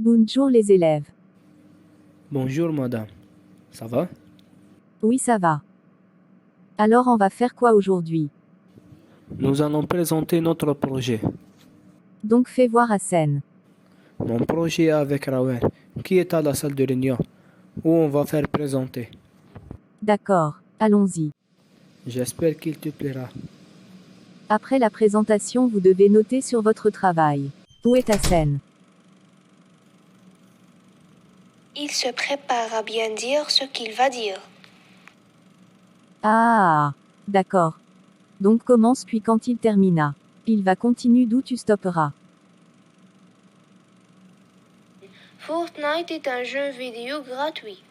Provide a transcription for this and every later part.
Bonjour les élèves. Bonjour madame, ça va? Oui, ça va. Alors on va faire quoi aujourd'hui? Nous allons présenter notre projet. Donc fais voir Hassan. Mon projet est avec Rawer, qui est à la salle de réunion, où on va faire présenter. D'accord, allons-y. J'espère qu'il te plaira. Après la présentation, vous devez noter sur votre travail. Où est Hassan? Il se prépare à bien dire ce qu'il va dire. Ah, d'accord. Donc commence puis quand il termina. Il va continuer d'où tu stopperas. Fortnite est un jeu vidéo gratuit.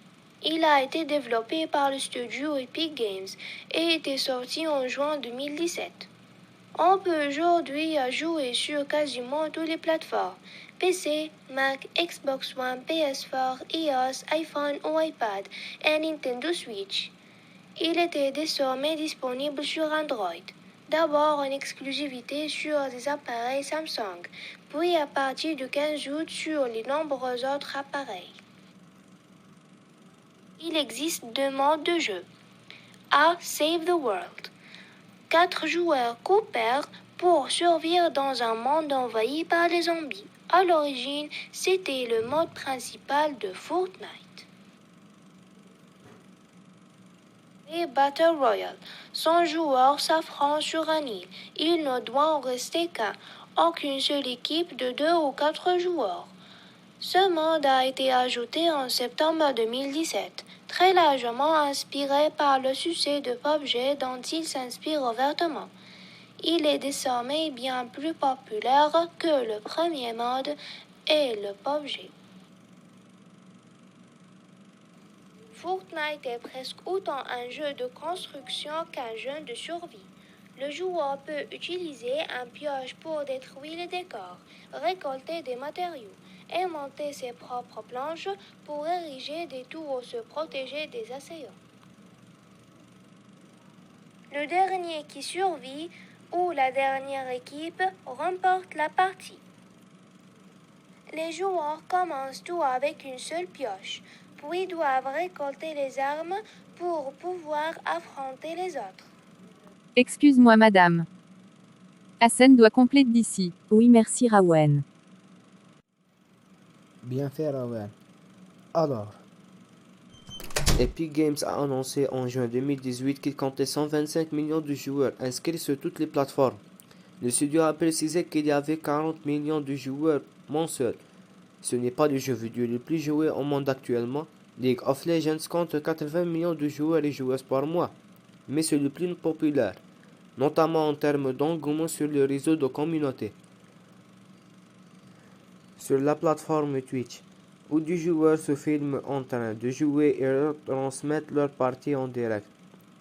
Il a été développé par le studio Epic Games et était sorti en juin 2017. On peut aujourd'hui y jouer sur quasiment toutes les plateformes: PC, Mac, Xbox One, PS4, iOS, iPhone ou iPad et Nintendo Switch. Il était désormais disponible sur Android, d'abord en exclusivité sur des appareils Samsung, puis à partir du 15 août sur les nombreux autres appareils. Il existe deux modes de jeu. A. Save the World. 4 joueurs coopèrent pour survivre dans un monde envahi par les zombies. À l'origine, c'était le mode principal de Fortnite. Et Battle Royale. 100 joueurs s'affrontent sur un île. Il ne doit en rester qu'un. Aucune seule équipe de 2 ou 4 joueurs. Ce mode a été ajouté en septembre 2017, très largement inspiré par le succès de PUBG dont il s'inspire ouvertement. Il est désormais bien plus populaire que le premier mode et le PUBG. Fortnite est presque autant un jeu de construction qu'un jeu de survie. Le joueur peut utiliser un pioche pour détruire les décors, récolter des matériaux et monter ses propres planches pour ériger des tours ou se protéger des assaillants. Le dernier qui survit ou la dernière équipe remporte la partie. Les joueurs commencent tous avec une seule pioche, puis doivent récolter les armes pour pouvoir affronter les autres. Excuse-moi madame. Hassan doit compléter d'ici. Oui, merci Rawen. Bien fait Rawer. Alors, Epic Games a annoncé en juin 2018 qu'il comptait 125 millions de joueurs inscrits sur toutes les plateformes. Le studio a précisé qu'il y avait 40 millions de joueurs mensuels. Ce n'est pas le jeu vidéo le plus joué au monde actuellement. League of Legends compte 80 millions de joueurs et joueuses par mois, mais c'est le plus populaire, notamment en termes d'engouement sur le réseau de communauté. Sur la plateforme Twitch, où des joueurs se filment en train de jouer et retransmettent leur partie en direct,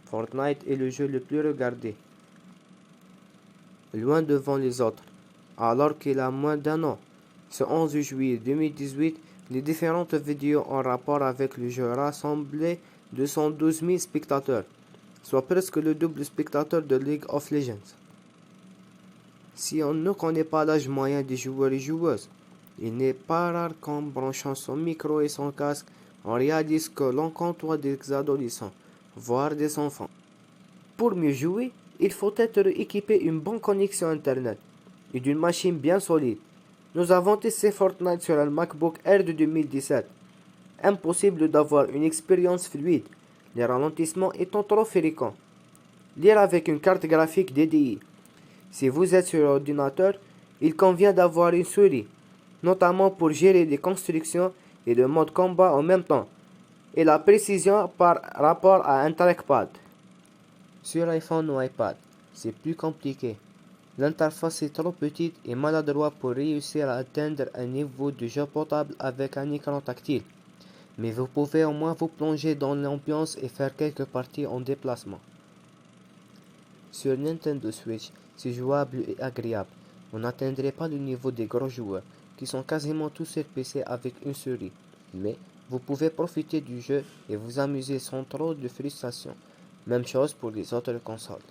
Fortnite est le jeu le plus regardé, loin devant les autres, alors qu'il a moins d'un an. Ce 11 juillet 2018, les différentes vidéos en rapport avec le jeu rassemblaient 212 000 spectateurs, soit presque le double spectateur de League of Legends. Si on ne connaît pas l'âge moyen des joueurs et joueuses, il n'est pas rare qu'en branchant son micro et son casque, on réalise que l'on côtoie des adolescents, voire des enfants. Pour mieux jouer, il faut être équipé d'une bonne connexion Internet et d'une machine bien solide. Nous avons testé Fortnite sur un MacBook Air de 2017. Impossible d'avoir une expérience fluide, les ralentissements étant trop fréquents. Lire avec une carte graphique DDI. Si vous êtes sur ordinateur, il convient d'avoir une souris, notamment pour gérer des constructions et le mode combat en même temps, et la précision par rapport à un trackpad. Sur iPhone ou iPad, c'est plus compliqué. L'interface est trop petite et maladroite pour réussir à atteindre un niveau de jeu potable avec un écran tactile. Mais vous pouvez au moins vous plonger dans l'ambiance et faire quelques parties en déplacement. Sur Nintendo Switch, c'est jouable et agréable. On n'atteindrait pas le niveau des gros joueurs, qui sont quasiment tous sur PC avec une souris. Mais vous pouvez profiter du jeu et vous amuser sans trop de frustration. Même chose pour les autres consoles.